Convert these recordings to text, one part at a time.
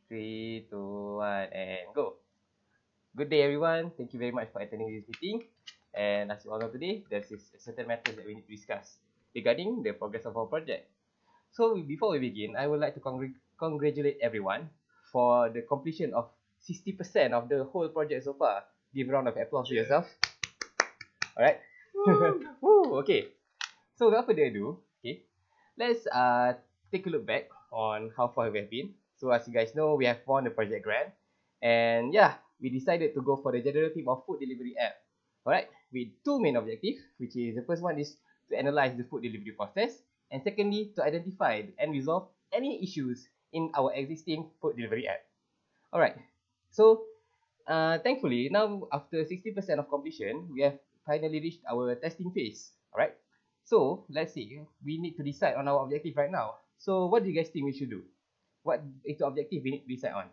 Three, two, one, and go. Good day, everyone. Thank you very much for attending this meeting. And as you all know today, there's certain matters that we need to discuss regarding the progress of our project. So before we begin, I would like to congratulate everyone for the completion of 60% of the whole project so far. Give a round of applause to yourself. Alright? Woo! Okay. So without further ado, okay, let's take a look back on how far we have been. So as you guys know, we have won the project grant, and yeah, we decided to go for the generative of food delivery app. Alright, with two main objectives, which is the first one is to analyze the food delivery process, and secondly to identify and resolve any issues in our existing food delivery app. Alright, so thankfully now after 60% of completion, we have finally reached our testing phase. Alright, so let's see, we need to decide on our objective right now. So what do you guys think we should do? What is the objective we need to decide on?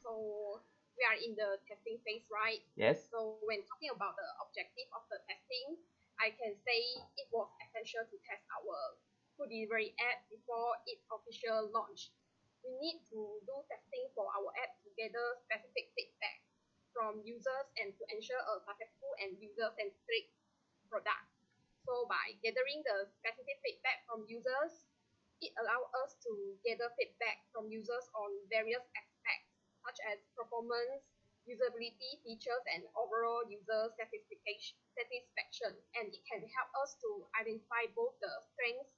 So we are in the testing phase, right? Yes. So when talking about the objective of the testing, I can say it was essential to test our food delivery app before its official launch. We need to do testing for our app to gather specific feedback from users and to ensure a successful and user-centric product. So by gathering the specific feedback from users, it allows us to gather feedback from users on various aspects such as performance, usability, features, and overall user satisfaction. And it can help us to identify both the strengths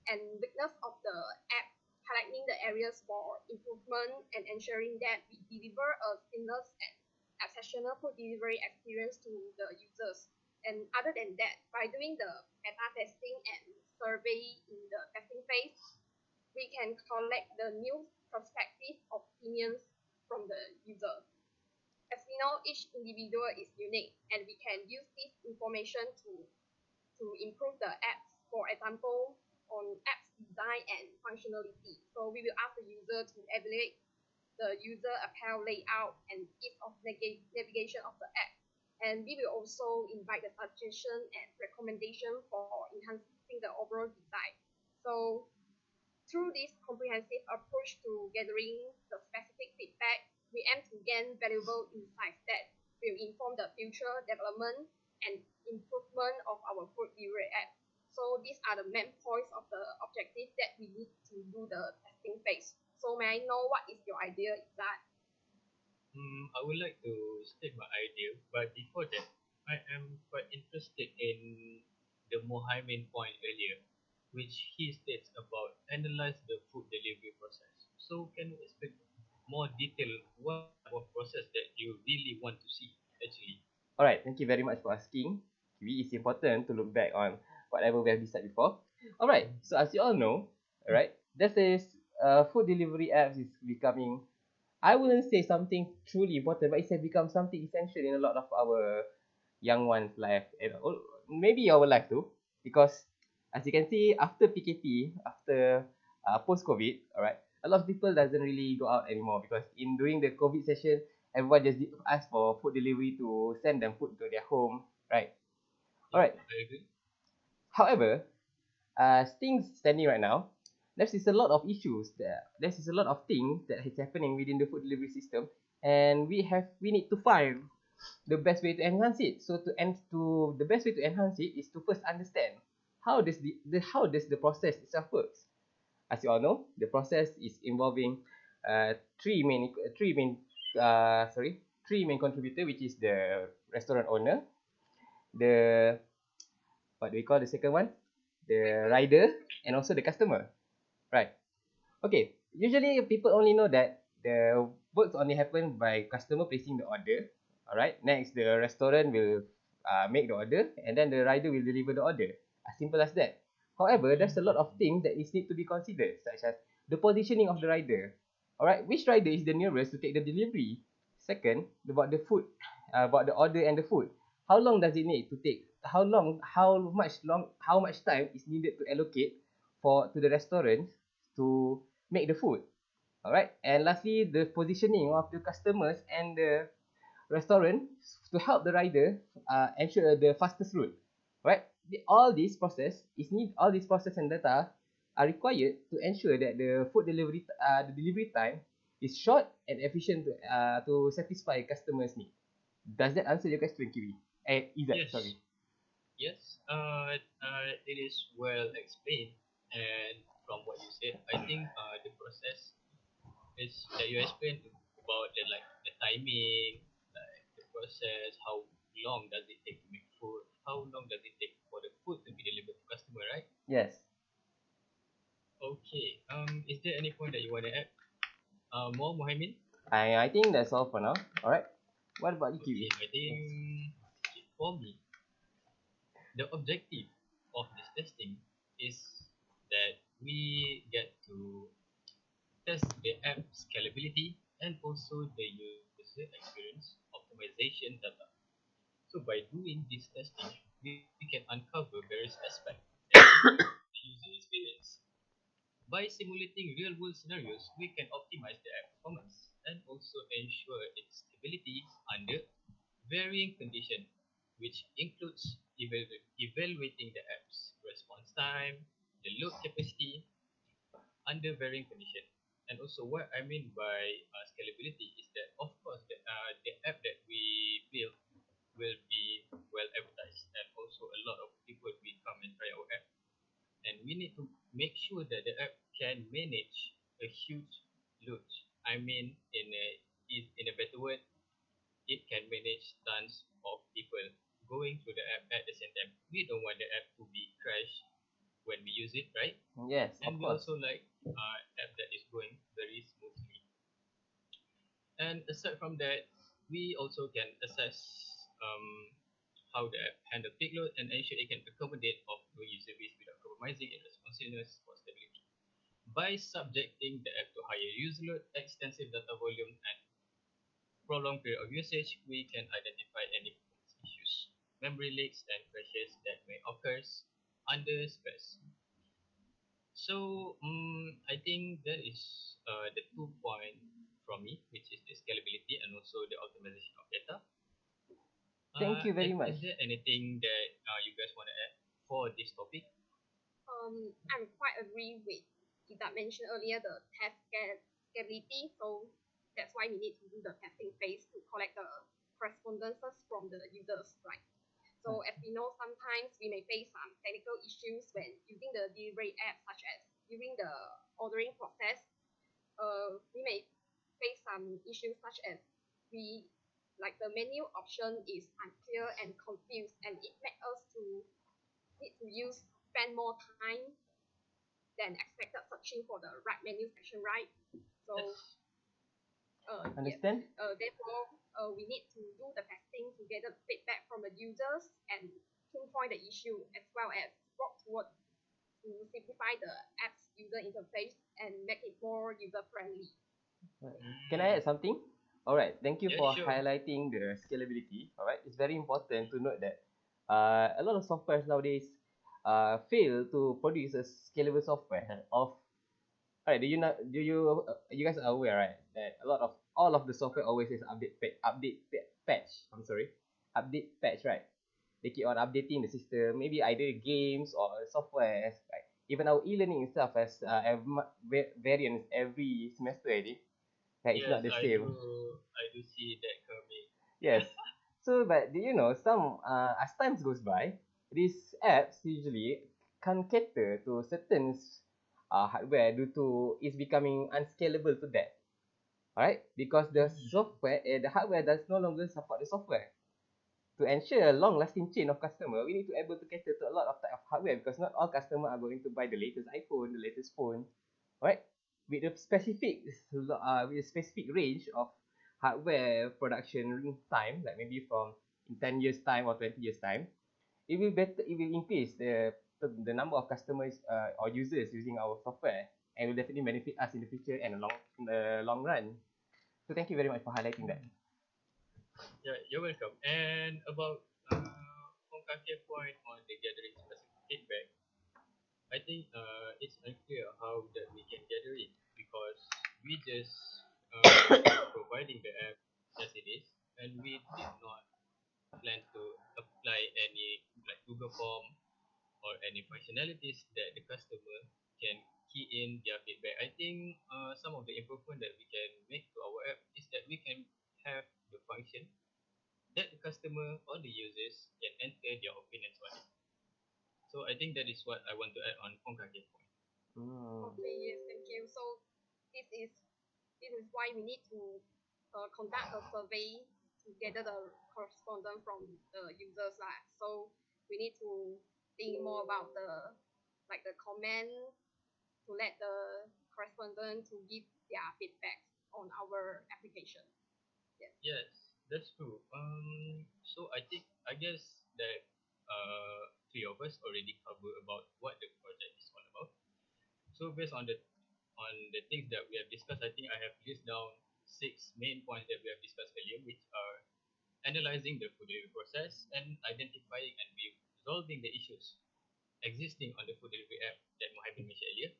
and weakness of the app, highlighting the areas for improvement and ensuring that we deliver a seamless and exceptional food delivery experience to the users. And other than that, by doing the beta testing and survey in the testing phase, we can collect the new perspective opinions from the user. As we know, each individual is unique, and we can use this information to improve the apps. For example, on apps design and functionality. So we will ask the user to evaluate the user appeal layout and ease of navigation of the app. And we will also invite the suggestion and recommendation for enhancing the overall design. So through this comprehensive approach to gathering the specific feedback, we aim to gain valuable insights that will inform the future development and improvement of our food delivery app. So these are the main points of the objective that we need to do the testing phase. So may I know what is your idea, is that? I would like to state my idea, but before that, I am quite interested in the Mohammed point earlier, which he states about analyze the food delivery process. So can you expect more detail what type of process that you really want to see actually? Alright, thank you very much for asking. It is important to look back on whatever we have decided before. Alright, so as you all know, alright, this is food delivery apps is becoming, I wouldn't say something truly important, but it has become something essential in a lot of our young ones' life, and maybe our life too, because as you can see, after PKP, after post-COVID, alright, a lot of people doesn't really go out anymore because in during the COVID session, everyone just ask for food delivery to send them food to their home, right? Alright. I agree. However, as things standing right now, there is a lot of issues there is a lot of things that is happening within the food delivery system, and we need to find the best way to enhance it. So the best way to enhance it is to first understand how does the process itself works. As you all know, the process is involving uh, three main three main three main contributor, which is the restaurant owner, the what do we call the second one, the rider, and also the customer, right? Okay, usually people only know that the works only happen by customer placing the order. All right, next the restaurant will make the order, and then the rider will deliver the order. As simple as that. However, there's a lot of things that is need to be considered, such as the positioning of the rider. All right, which rider is the nearest to take the delivery? Second, about the food, about the order and the food. How long does it need to take? How much time is needed to allocate to the restaurant to make the food? All right, and lastly, the positioning of the customers and the restaurant to help the rider ensure the fastest route. Right, all this process and data are required to ensure that the delivery time is short and efficient to satisfy customers' need. Does that answer your question, Kiwi? Izzat, Yes. sorry. Yes. It is well explained, and from what you said, I think the process is that you explained about the like the timing, like the process, how long does it take to make food, how long does it take for the food to be delivered to customer, right? Yes. Okay. Is there any point that you want to add? More, Mohammed? I think that's all for now. All right. What about you, Okay. Kiwi? I think Yes. okay, for me, the objective of this testing is that we get to test the app scalability and also the user experience optimization data. So by doing this testing, we can uncover various aspects that improve the user experience. By simulating real-world scenarios, we can optimize the app performance and also ensure its stability under varying conditions, which includes evaluating the app's response time, the load capacity under varying conditions. And also, what I mean by scalability is that, of course, the app that we build will be well advertised, and also a lot of people will come and try our app. And we need to make sure that the app can manage a huge load. I mean, in a better word, it can manage tons of people going through the app at the same time. We don't want the app to be crashed when we use it, right? Yes, And of we course. also like app that is going very smoothly. And aside from that, we also can assess how the app handle peak load and ensure it can accommodate of the user base without compromising its responsiveness or stability. By subjecting the app to higher user load, extensive data volume, and prolonged period of usage, we can identify any performance issues, memory leaks, and crashes that may occur under stress. So I think that is the 2 point from me, which is the scalability and also the optimization of data. Thank you very much. Is there anything that you guys want to add for this topic? I'm quite agree with that mentioned earlier the scalability. So that's why we need to do the testing phase to collect the correspondences from the users, right? So as we know, sometimes we may face some technical issues when using the delivery app, such as during the ordering process. We may face some issues such as we like the menu option is unclear and confused, and it makes us to need to use spend more time than expected searching for the right menu section, right? So Yes. yes, Understand? therefore we need to do the testing to get the feedback from the users and pinpoint the issue, as well as work toward to simplify the app's user interface and make it more user friendly. Can I Mm, add something? All right. Thank you yeah, for sure. highlighting the scalability. All right. It's very important to note that a lot of softwares nowadays fail to produce a scalable software of. All right. You guys are aware, right, that a lot of all of the software always is patch. I'm sorry, update patch, right? They keep on updating the system. Maybe either games or software. Right? Even our e-learning itself has variants every semester. I think. Like it's not Yes, the I do. same. I do see that coming. Yes. So, but do you know some as times goes by, these apps usually can cater to certain hardware due to it's becoming unscalable to that. Alright, because the hardware does no longer support the software. To ensure a long-lasting chain of customer, we need to able to cater to a lot of type of hardware because not all customer are going to buy the latest iPhone, the latest phone, right? With a specific range of hardware production time, like maybe from in 10 years time or 20 years time, it will increase the number of customers or users using our software, and will definitely benefit us in the future and in the long run. So thank you very much for highlighting that. Yeah, you're welcome. And about Hong Kong point on the gathering specific feedback, I think it's unclear how that we can gather it because we just providing the app as it is, and we did not plan to apply any like Google form or any functionalities that the customer can key in their feedback. I think some of the improvement that we can make to our app is that we can have the function that the customer or the users can enter their opinions on it. So I think that is what I want to add on Pongkake point. Okay, yes, thank you. So this is this is why we need to conduct a survey to gather the correspondence from the users lah. So we need to think more about the like the comment to let the correspondent to give their feedback on our application. Yes. Yes, that's true. So I guess that three of us already cover about what the project is all about. So based on the things that we have discussed, I think I have list down 6 main points that we have discussed earlier, which are analyzing the food delivery process and identifying and resolving the issues existing on the food delivery app that Mohammed mentioned earlier.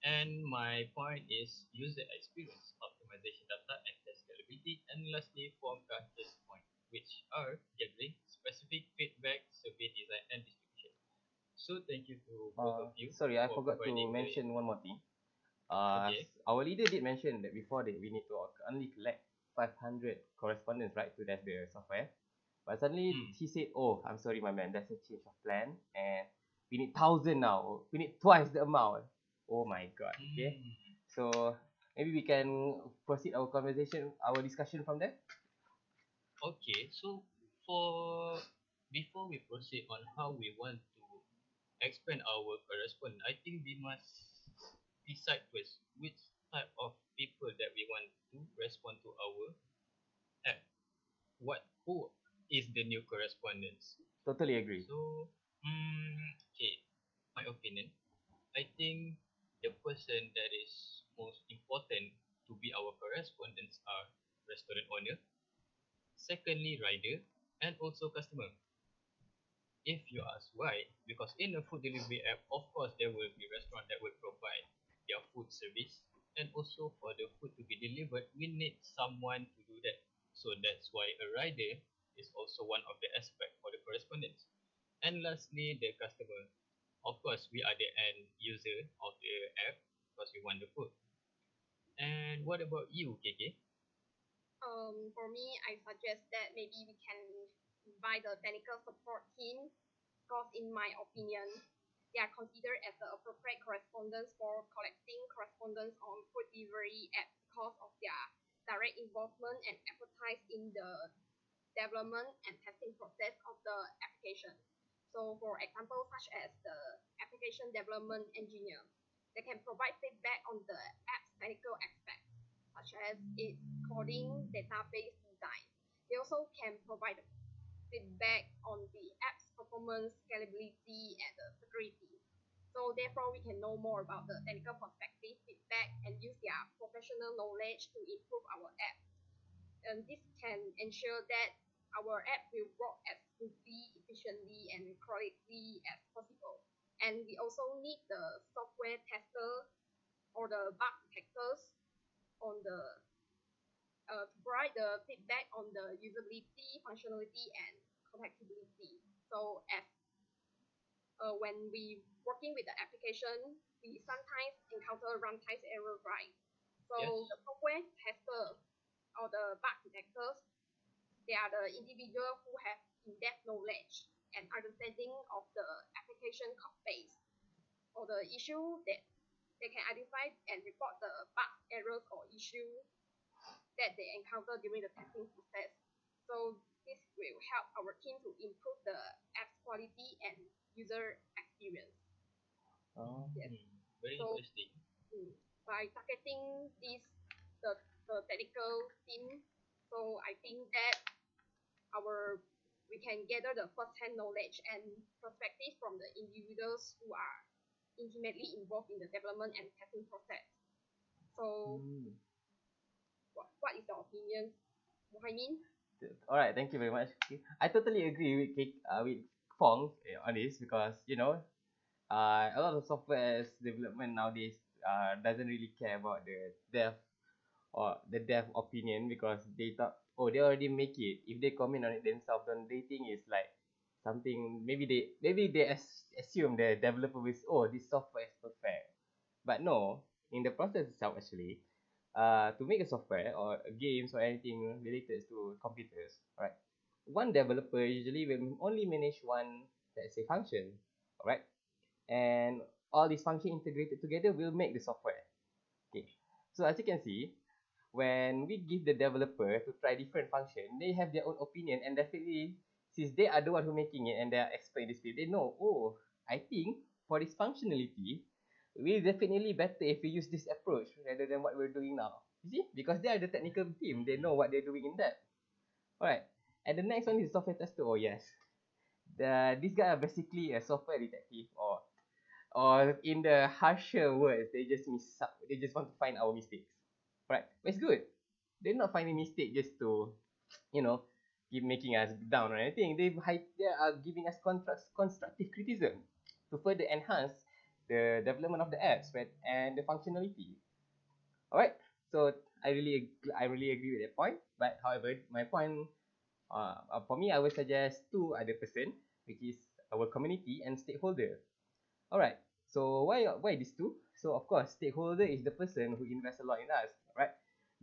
And my point is user experience, optimization data and test scalability, and lastly form case point, which are gathering specific feedback, survey design and distribution. So thank you to both of you Sorry, I for forgot to providing mention one more thing. Okay. Our leader did mention that before that we need to only collect 500 correspondence, right, to test the software. But suddenly he said, "Oh, I'm sorry, my man. That's a change of plan, and we need 1,000 now. We need twice the amount." Oh my God. Okay. So maybe we can proceed our conversation, our discussion from there. Okay, so for before we proceed on how we want to expand our correspondent, I think we must decide first which type of people that we want to respond to our app. Who is the new correspondents? Totally agree. So, okay, my opinion, I think the person that is most important to be our correspondents are restaurant owner, secondly rider, and also customer. If you ask why, because in a food delivery app, of course, there will be restaurant that will provide their food service, and also for the food to be delivered, we need someone to do that. So that's why a rider is also one of the aspect for the correspondence. And lastly, the customer. Of course, we are the end user of the app because we want the food. And what about you, KK? For me, I suggest that maybe we can invite the technical support team because in my opinion, they are considered as the appropriate correspondents for collecting correspondence on food delivery app because of their direct involvement and expertise in the development and testing process of the application. So for example, such as the application development engineer, they can provide feedback on the app's technical aspects, such as its coding, database design. They also can provide feedback on the app's performance, scalability, and the security. So therefore, we can know more about the technical perspective feedback and use their professional knowledge to improve our app. And this can ensure that our app will work as smoothly, efficiently, and correctly as possible. And we also need the software tester or the bug detectors on the to provide the feedback on the usability, functionality, and compatibility. So as when we working with the application, we sometimes encounter runtime error, right? So Yes. the software tester or the bug detectors, they are the individual who have in-depth knowledge and understanding of the application code base or the issue that they can identify and report the bug errors or issue that they encounter during the testing process. So this will help our team to improve the app's quality and user experience. Oh. Yes. Very So interesting. by targeting the technical team, so I think that our we can gather the first-hand knowledge and perspective from the individuals who are intimately involved in the development and testing process. So, what is your opinion, Muhaimin? All right, thank you very much. Okay. I totally agree with Fong on this because a lot of software development nowadays doesn't really care about the dev opinion because they thought, oh, they already make it. If they comment on it themselves, then they think it's like something. Maybe they assume the developer will say, oh, this software is perfect. But no, in the process itself actually, to make a software or games or anything related to computers, right? One developer usually will only manage one, let's say, function, alright? And all these functions integrated together will make the software. Okay. So as you can see, when we give the developer to try different function, they have their own opinion, and definitely since they are the one who making it and they are expert in this field, they know, oh, I think for this functionality, we definitely better if we use this approach rather than what we're doing now. You see, because they are the technical team, they know what they're doing in that. Alright. And the next one is software tester. Oh yes, these guys are basically a software detective, or in the harsher words, they just want to find our mistakes. Right? But it's good. They're not finding mistake just to, you know, keep making us down or anything. They are giving us constructive criticism to further enhance the development of the apps, right, and the functionality. All right. So I really agree with that point. But however, my point, for me, I would suggest two other person, which is our community and stakeholder. All right. So why these two? So of course, stakeholder is the person who invests a lot in us, right?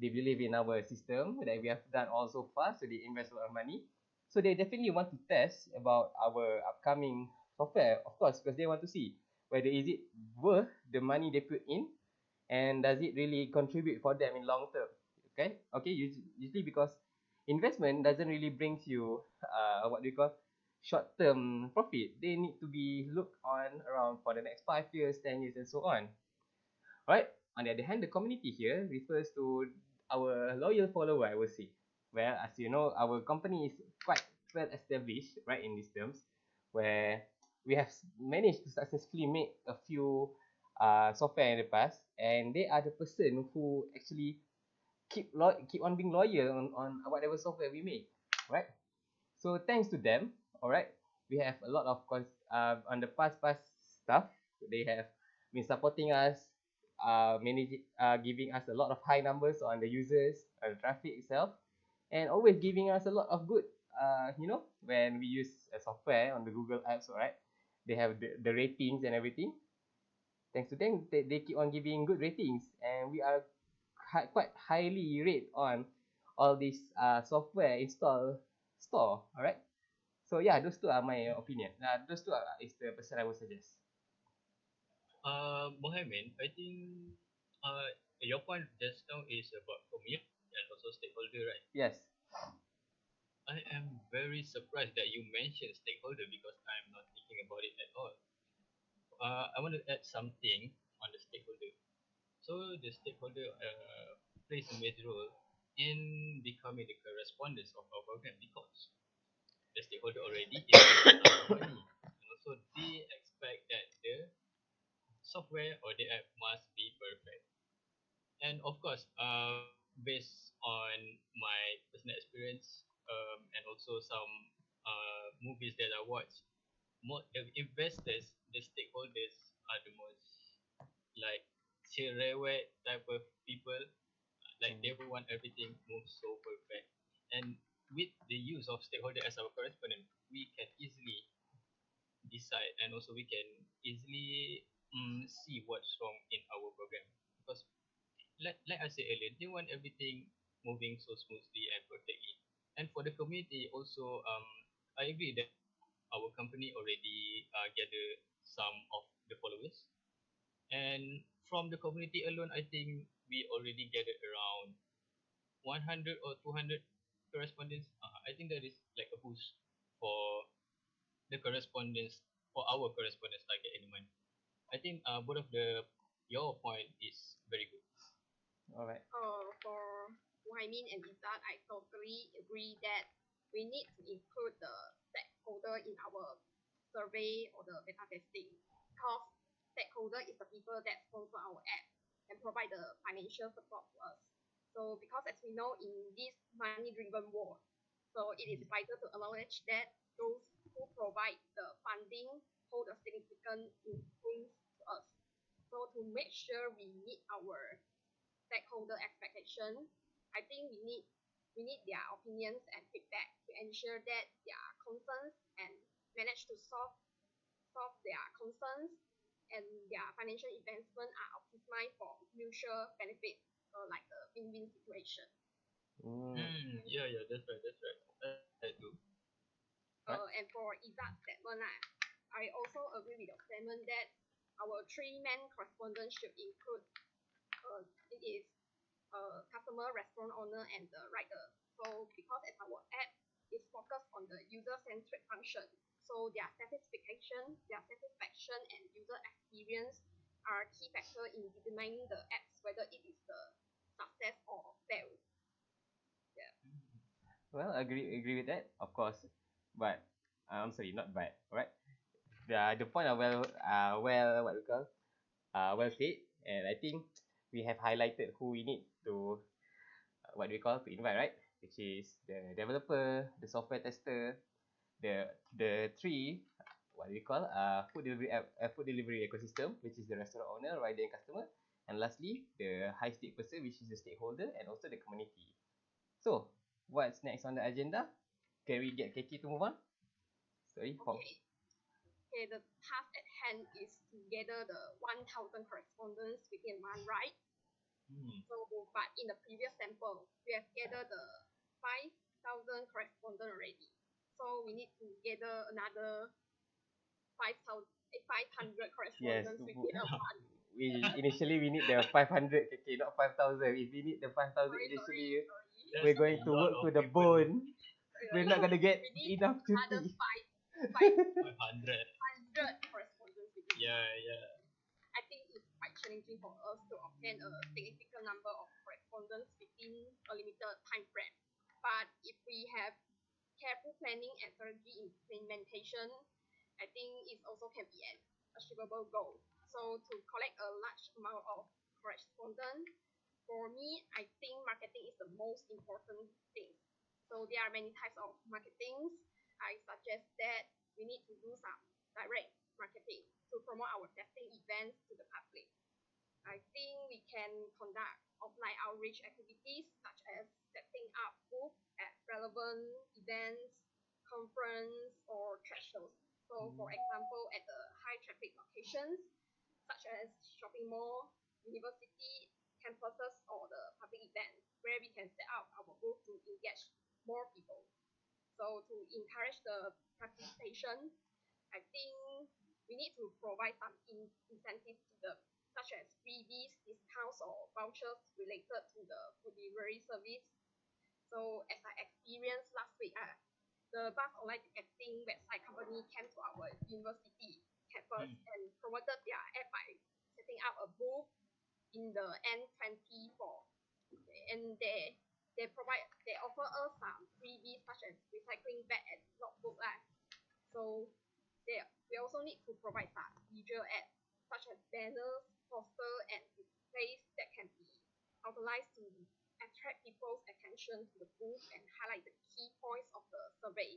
They believe in our system that we have done all so far, so they invest a lot of money. So they definitely want to test about our upcoming software, of course, because they want to see whether is it worth the money they put in, and does it really contribute for them in long term. Okay, usually because investment doesn't really brings you what do you call short term profit. They need to be looked on around for the next 5 years, 10 years, and so on. Right. On the other hand, the community here refers to our loyal follower, I would say. Well, as you know, our company is quite well established, right, in these terms, where we have managed to successfully make a few software in the past, and they are the person who actually keep on being loyal on whatever software we make, right? So thanks to them, all right, we have a lot of on the past stuff. They have been supporting us, giving us a lot of high numbers on the users, the traffic itself, and always giving us a lot of good. When we use a software on the Google Apps, all right, they have the ratings and everything. Thanks to them, they keep on giving good ratings, and we are quite highly rate on all these software install store. All right. So yeah, those two are my opinion. Those two is the person I would suggest. Mohammed, I think uh, your point just now is about community and also stakeholder, right? Yes. I am very surprised that you mentioned stakeholder because I'm not thinking about it at all. I want to add something on the stakeholder. So the stakeholder plays a major role in becoming the correspondence of our program because the stakeholder already invested a lot of money, and also they expect that the software or the app must be perfect. And of course, based on my personal experience and also some movies that I watched, the investors, the stakeholders are the most like cerewet type of people. Like they want everything move so perfect. And with the use of stakeholder as our correspondent, we can easily decide and also we can easily see what's wrong in our program because like I said earlier, they want everything moving so smoothly and perfectly. And for the community also, I agree that our company already gather some of the followers. And from the community alone, I think we already gathered around 100 or 200 correspondents. I think that is like a boost for the correspondence for our correspondence target in mind. I think both of the your point is very good. All right. For Wymin and Izzat, I totally agree that we need to include the stakeholder in our survey or the beta testing because stakeholder is the people that sponsor our app and provide the financial support to us. So because as we know in this money-driven world, so it is vital to acknowledge that those who provide the funding hold a significant influence to us. So to make sure we meet our stakeholder expectation, I think we need their opinions and feedback to ensure that their concerns and manage to solve their concerns and their financial investment are optimized for mutual benefit, like a win-win situation. Yeah, yeah, that's right, that's right. I do. Right. And for Izzat's statement, I also agree with your statement that our three-man correspondence should include it is customer, restaurant owner, and the rider. So because as our app is focused on the user-centric function, so their satisfaction and user experience are key factor in determining the apps whether it is the success or fail. Yeah. Well, agree with that, of course, but I'm sorry, not but. Alright. The point are well what we call well said, and I think we have highlighted who we need to what do we call to invite, right? Which is the developer, the software tester, the three what do we call food delivery ecosystem, which is the restaurant owner, rider, and customer, and lastly the high stake person, which is the stakeholder and also the community. So what's next on the agenda? Can we get Keki to move on? Sorry for Okay, the task at hand is to gather the 1,000 correspondence within one ride. So, but in the previous sample, we have gathered the 5,000 correspondent already. So we need to gather another 500 yes. correspondence within a month. We initially we need the 500 Keki, not 5,000. If we need the 5,000 initially, we're going to work to the bone. We're not gonna get We need enough another cuti. 500. 500 correspondence within. Yeah, yeah. I think it's quite challenging for us to obtain a significant number of correspondence within a limited time frame. But if we have careful planning and strategy implementation, I think it also can be an achievable goal. So to collect a large amount of correspondence, for me, I think marketing is the most important thing. So there are many types of marketings. I suggest that we need to do some direct marketing to promote our testing events to the public. I think we can conduct offline outreach activities such as setting up booths at relevant events, conference, or trade shows. So, for example, at the high traffic locations such as shopping mall, university, campuses, or the public events, where we can set up our booth to engage more people. So, to encourage the participation, I think we need to provide some incentives to them, such as freebies, discounts, or vouchers related to the food delivery service. So as I experienced last week, the bus online ticketing website company came to our university campus and promoted their app by setting up a booth in the N24. Okay, and they offer us some freebies such as recycling bag and notebook. So we also need to provide some visual aids such as banners, poster, and displays that can be utilized to attract people's attention to the booth and highlight the key points of the survey.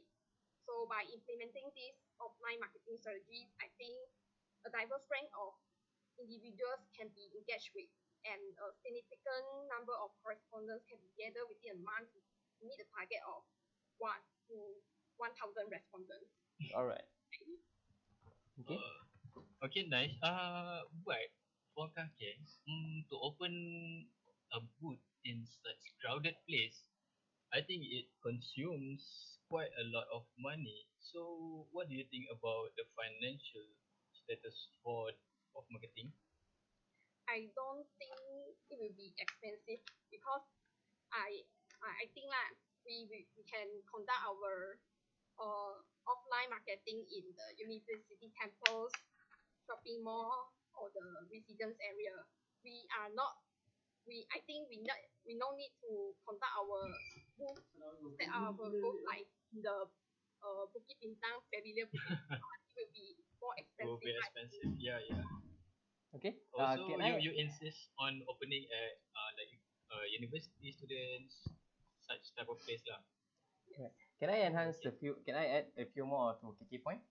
So by implementing these offline marketing strategies, I think a diverse range of individuals can be engaged with, and a significant number of correspondents can be gathered within a month to meet the target of 1 to 1,000 respondents. All right. Okay. Okay, nice. But for Kakek, to open a booth in such crowded place, I think it consumes quite a lot of money. So, what do you think about the financial status of marketing? I don't think it will be expensive because I I think we can conduct our offline marketing in the university campus, shopping mall, or the residence area. We are not I think we no need to conduct our booth set our booth like in the Bukit Bintang Pavilion. It will be more It will be expensive. expensive. Yeah, yeah. Okay. Also, Can you I? you insist on opening at like university students, such type of place lah. Can I enhance a few? Can I add a few more to Kiki point?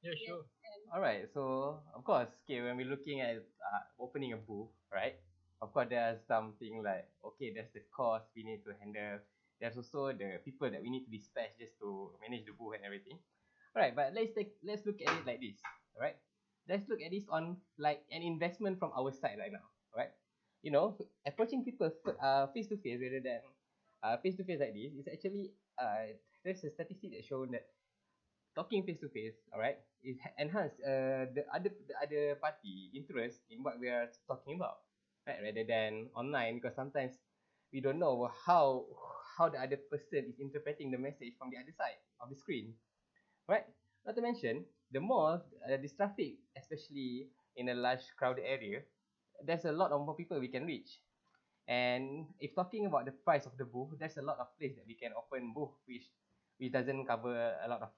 Yeah, Yes, sure. and All right. So of course, okay, when we're looking at opening a booth, right? Of course, there's something like okay, there's the cost we need to handle. There's also the people that we need to dispatch just to manage the booth and everything. All right, but let's look at it like this. All right. let's look at this on like an investment from our side right now, right? You know, approaching people face to face rather than face to face like this is actually there's a statistic that shown that talking face to face, all right, is enhance the other party interest in what we are talking about, right? Rather than online, because sometimes we don't know how the other person is interpreting the message from the other side of the screen, right? Not to mention, the more this traffic, especially in a large crowded area, there's a lot of more people we can reach. And if talking about the price of the booth, there's a lot of place that we can open booth, which doesn't cover a lot of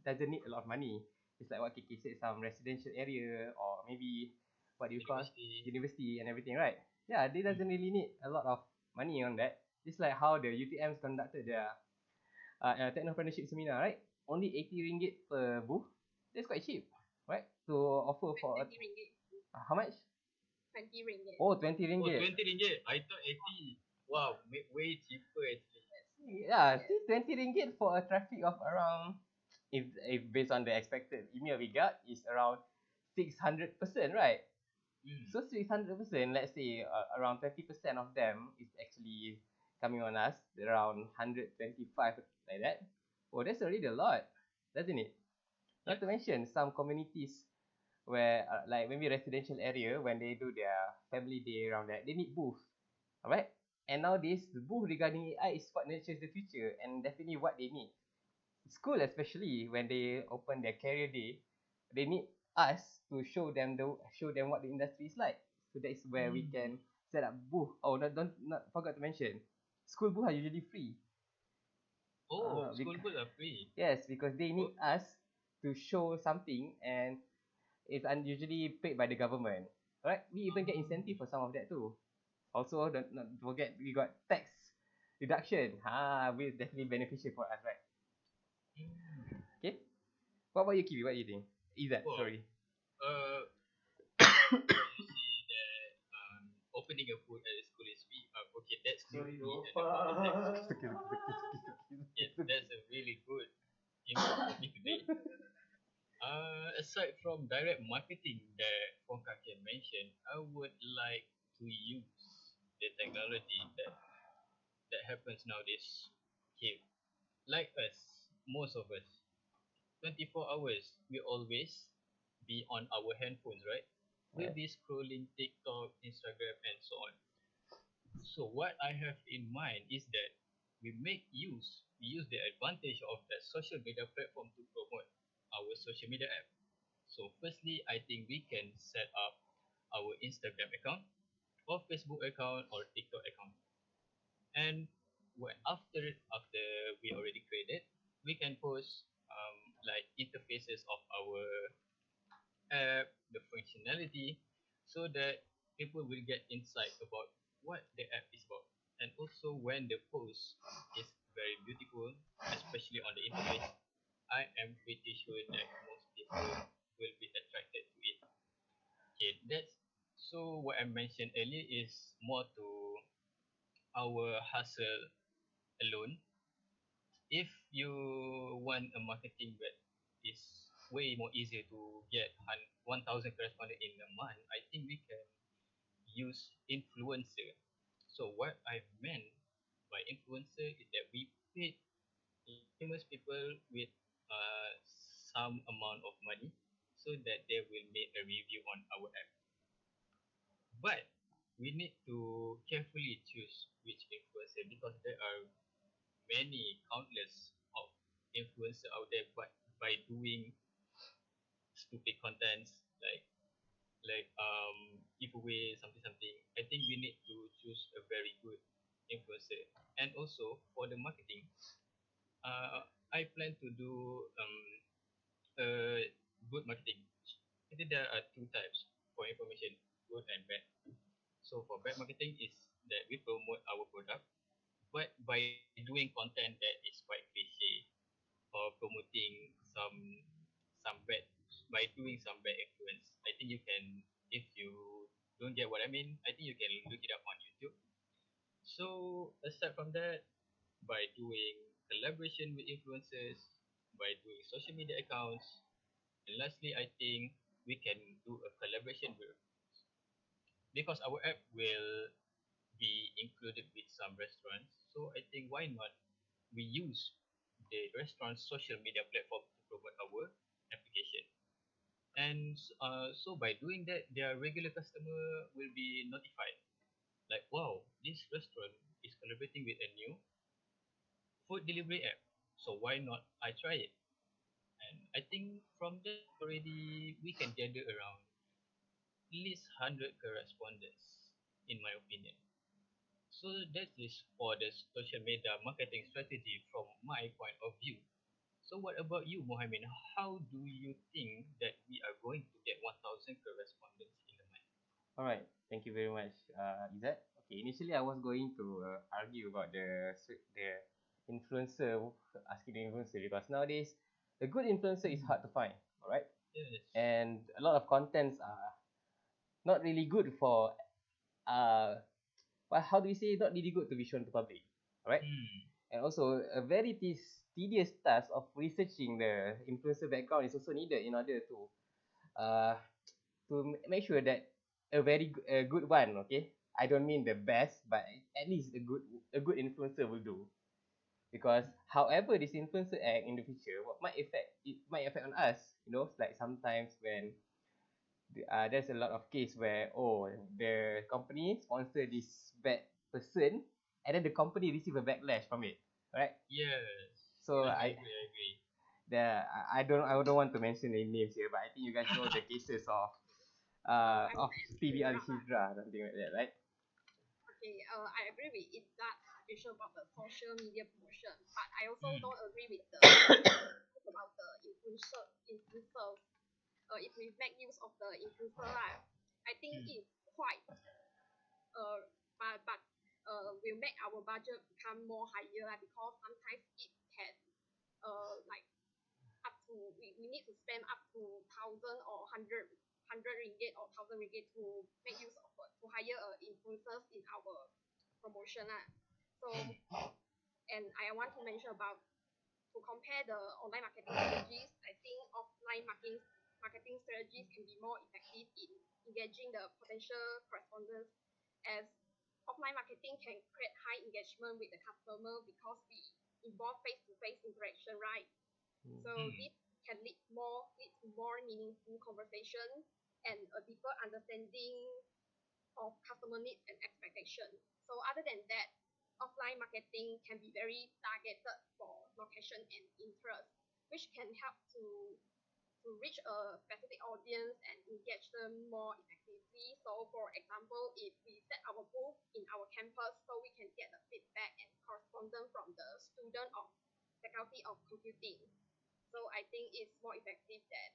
doesn't need a lot of money. It's like what Kiki said, some residential area or maybe what do you call University. university and everything, right? Yeah, they doesn't really need a lot of money on that. Just like how the UTMs conducted their technopreneurship seminar, right? Only 80 ringgit per booth. That's quite cheap, right? To offer for 20 ringgit. how much? 20 ringgit. Oh, 20 Oh, ringgit. 20 ringgit. I thought 80. Wow, way cheaper actually. Yeah, still 20 ringgit for a traffic of around, if based on the expected email we got, is around 600%, right? Mm. So 600%, let's say around 20% of them is actually coming on us, around 125 like that. Oh, that's already a lot, doesn't it? Not Yeah. to mention some communities where like maybe residential area, when they do their family day around that, they need booth, all right? And nowadays the booth regarding AI is what nurtures the future and definitely what they need. School especially when they open their career day, they need us to show them what the industry is like. So that is where we Mm. can set up booth. Oh, not forgot to mention, school booth are usually free. Oh, school Bec- books are free. yes, because they Oh. need us to show something, and it's unusually paid by the government. Right? We even get incentive for some of that too. Also, don't not forget we got tax reduction. Will definitely beneficial for us, right? Mm. Okay. What about you, Kiwi? What do you think? Izzat, Wow. sorry. Uh, what you say that opening a food at a school is free. Okay, that's Sorry, newly doh. and a context. It's okay, it's okay, it's okay, Yes, it's okay. that's a really good input for me today. Aside from direct marketing that Fonka can mention, I would like to use the technology that happens nowadays. Okay, like us, most of us, 24 hours, we always be on our handphones, right? We'll Yeah. be scrolling TikTok, Instagram, and so on. So what I have in mind is that we use the advantage of that social media platform to promote our social media app. So firstly, I think we can set up our Instagram account or Facebook account or TikTok account. And after we already created, we can post like interfaces of our app, the functionality, so that people will get insight about what the app is about. And also when the post is very beautiful, especially on the interface, I am pretty sure that most people will be attracted to it. Okay, that's so what I mentioned earlier is more to our hustle alone. If you want a marketing that is way more easier to get 1,000 correspondent in a month, I think we can use influencer. So what I meant by influencer is that we paid famous people with some amount of money so that they will make a review on our app. But we need to carefully choose which influencer because there are many countless of influencers out there, but by doing stupid contents like giveaway something something, I think we need to choose a very good influencer. And also for the marketing, I plan to do good marketing. I think there are two types for information, good and bad. So for bad marketing is that we promote our product, but by doing content that is quite cliche or promoting some bad by doing some bad influence. I think you can, if you don't get what I mean, I think you can look it up on YouTube. So aside from that, by doing collaboration with influencers, by doing social media accounts, and lastly, I think we can do a collaboration with, because our app will be included with some restaurants. So I think why not we use the restaurant's social media platform to promote our application. And so by doing that, their regular customer will be notified. Like, wow, this restaurant is collaborating with a new food delivery app. So why not I try it? And I think from that already we can gather around at least 100 correspondents, in my opinion. So that is for the social media marketing strategy from my point of view. So what about you, Mohammed? How do you think that we are going to get 1,000 correspondents in a month? All right. Thank you very much, Izzat. Okay, initially I was going to argue about the influencer, asking the influencer, because nowadays a good influencer is hard to find. All right, Yes. and a lot of contents are not really good for well, how do you say, not really good to be shown to public. All right, Hmm. and also a very tedious task of researching the influencer background is also needed in order uh make sure that a good one, okay, I don't mean the best, but at least a good influencer will do. Because however this influencer act in the future, what might affect on us, like sometimes when there's a lot of case where, oh, the company sponsor this bad person, and then the company receive a backlash from it, right? Yes. So Yes, I I agree. I agree. I don't want to mention any names here, but I think you guys know the cases of I of want to TV Al interrupt. Shidra, something like that, right? Okay, I agree with it that issue about the social media promotion, but I also Hmm. don't agree with the about the influencers. If we make use of the influencer, right, I think Hmm. it's quite uh, but will make our budget become more higher because sometimes it can like up to we need to spend up to 1,000 or 100 ringgit or 1,000 ringgit to make use of to hire influencers in our promotion lah. So Hmm. and I want to mention about to compare the online marketing strategies, I think offline marketing strategies can be more effective in engaging the potential correspondents as offline marketing can create high engagement with the customer because we involve face-to-face interaction, right? So Hmm. this can lead to more meaningful conversation and a deeper understanding of customer needs and expectations. So other than that, offline marketing can be very targeted for location and interest, which can help to reach a specific audience and engage them more effectively. So for example, if we set our booth in our campus so we can get the feedback and correspondence from the student of faculty of computing. So I think it's more effective than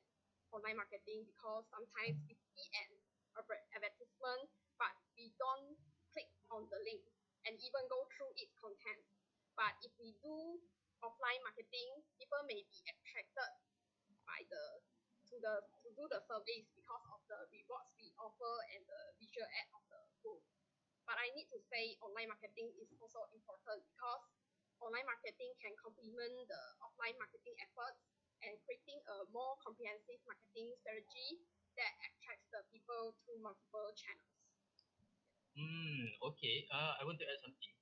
online marketing because sometimes we see an advertisement, but we don't click on the link and even go through its content. But if we do offline marketing, people may be attracted by the to do the surveys because of the rewards we offer and the visual ad of the booth. But I need to say online marketing is also important because online marketing can complement the offline marketing efforts and creating a more comprehensive marketing strategy that attracts the people through multiple channels. Hmm. Okay. I want to add something.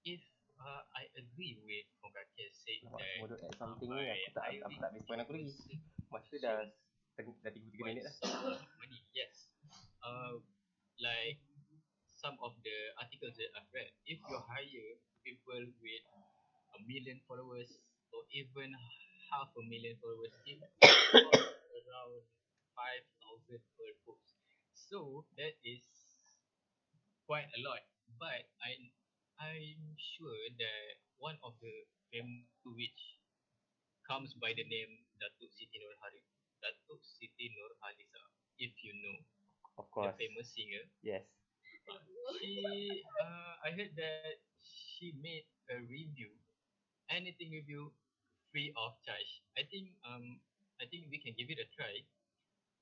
If I agree with Fogake said Nampak that semua duk add something ni, by aku tak hiring habis point aku lagi. influencer Masa dah consume dah 33 quite minit dah. some amount of money. Yes. Like some of the articles that I've read, if you hire people with a million followers or even half a million followers, it will cost around 5,000 per post. So that is quite a lot. But I'm sure that one of the famous which comes by the name Datuk Siti Nurhaliza, if you know Of the course. famous singer. Yes. I heard that she made a review, anything review, free of charge. I think we can give it a try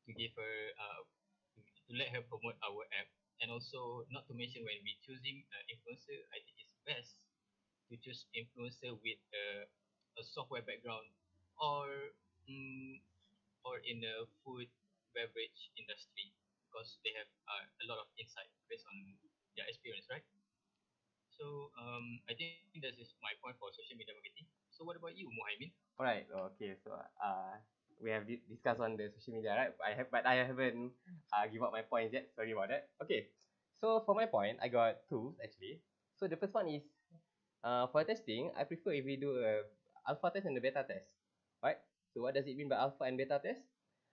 to give her to let her promote our app, and also not to mention when we choosing influencer, I think it's best to choose influencer with a software background or mm, or in a food. beverage industry because they have a lot of insight based on their experience, right? So I think this is my point for social media marketing. So what about you, Muhaimin? Alright, okay. So we have discussed on the social media, right? But I haven't give up my points yet. Sorry about that. Okay. So for my point, I got two actually. So the first one is for testing, I prefer if we do a alpha test and a beta test, right? So what does it mean by alpha and beta test?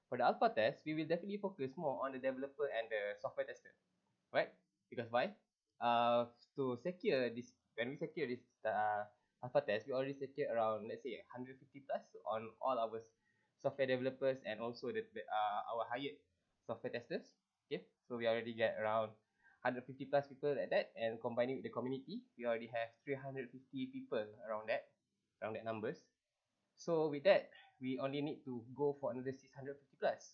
For the alpha test, we will definitely focus more on the developer and the software tester, right? Because why? To secure this, when we secure this alpha test, we already secure around, let's say, 150 plus on all our software developers and also our hired software testers. Okay, so we already get around 150 plus people like that, and combining with the community, we already have 350 people around that numbers. So with that, we only need to go for another 650 plus,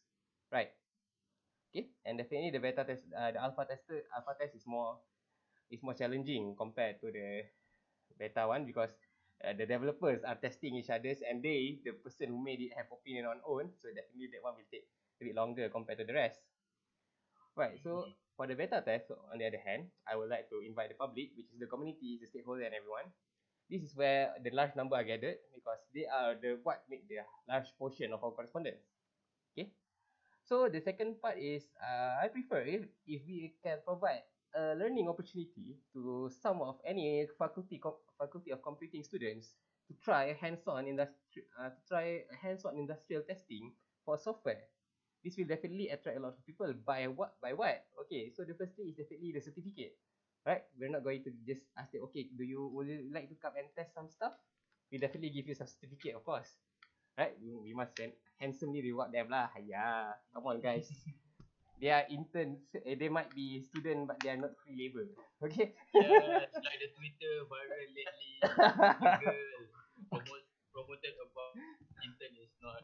right? Okay, and definitely the beta test, the alpha test is more challenging compared to the beta one because the developers are testing each others and the person who made it have opinion on own, so definitely that one will take a bit longer compared to the rest. Right, so Mhm. for the beta test, on the other hand, I would like to invite the public, which is the community, the stakeholder and everyone. This is where the large number are gathered because they are the what make the large portion of our correspondence. Okay, so the second part is I prefer if we can provide a learning opportunity to some of any faculty of computing students to try hands-on industrial testing for software. This will definitely attract a lot of people. By what? By what? Okay, so the first thing is definitely the certificate, right? We're not going to just ask them, okay, would you like to come and test some stuff? We definitely give you some certificate, of course, right? We must handsomely reward them lah. Yeah, come on guys. They are interns. They might be student, but they are not free labor. Okay. Yes, like the Twitter viral lately, the girl promoted about intern is not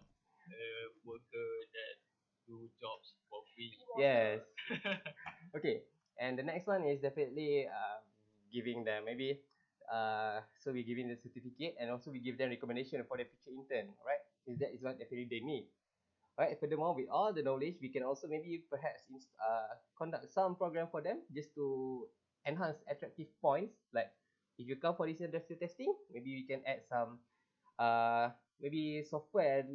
a worker that do jobs for free. Yes. Okay. And the next one is definitely giving them maybe so we giving the certificate and also we give them recommendation for the future intern, right? Is that is what definitely they need. Right. Furthermore, with all the knowledge, we can also maybe perhaps conduct some program for them just to enhance attractive points. Like if you come for this industrial testing, maybe we can add some maybe software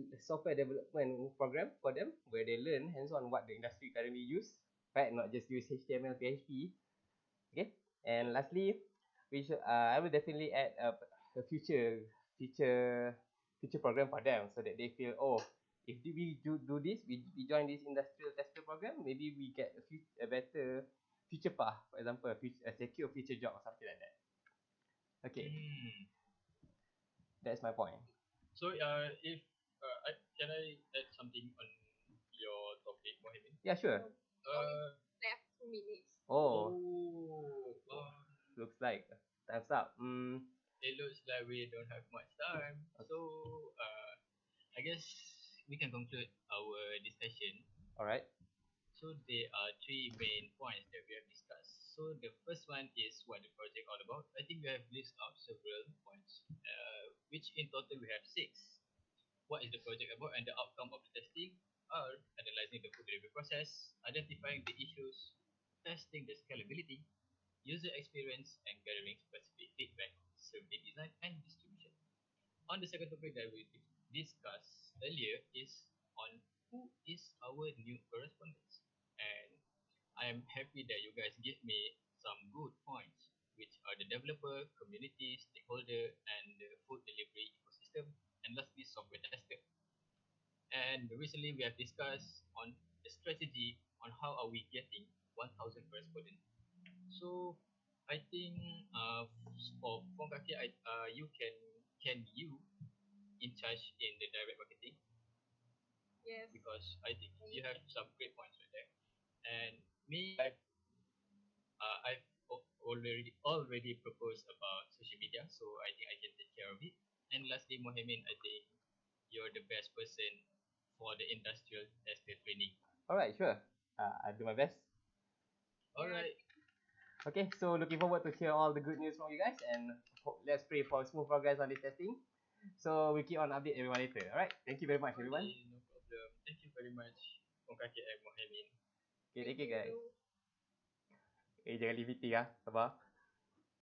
development program for them where they learn hands-on what the industry currently use, right? Not just use HTML, PHP. Okay. And lastly, I will definitely add a future program for them so that they feel, oh, if we do this, we join this industrial tester program, maybe we get a better future path. For example, a secure future job or something like that. Okay, Hmm. that's my point. So if can I add something on your topic, Mohimin? Yeah, sure. Only Uh, left 2 minutes. Oh, oh, looks like time's up. it looks like we don't have much time. So Okay. I guess we can conclude our discussion. All right. So there are three main points that we have discussed. So the first one is what the project all about. I think we have listed out several points, which in total we have six. What is the project about and the outcome of the testing are analyzing the food delivery process, identifying the issues, testing the scalability, user experience, and gathering specific feedback, survey design, and distribution. On the second topic that we discussed earlier is on who is our new correspondents. And I am happy that you guys give me some good points, which are the developer, community, stakeholder, and the food delivery ecosystem, and lastly, software tester. And recently we have discussed on the strategy on how are we getting 1,000 correspondents. So I think for Kaki, you can you in charge in the direct marketing Yes. because I think you have some great points right there. And me, I've already proposed about social media, so I think I can take care of it. And lastly, Mohamed, I think you're the best person for the industrial tester training. All right. Sure. I'll do my best. All Yeah. right. Okay, so looking forward to hear all the good news from you guys, and let's pray for smooth progress on this testing. So we keep on update everyone later. All right, thank you very much, everyone. Okay, no problem. Thank you very much. Bukan KL Mohaimin. Okay, thank you guys. Jangan leave meeting ah. Sabar.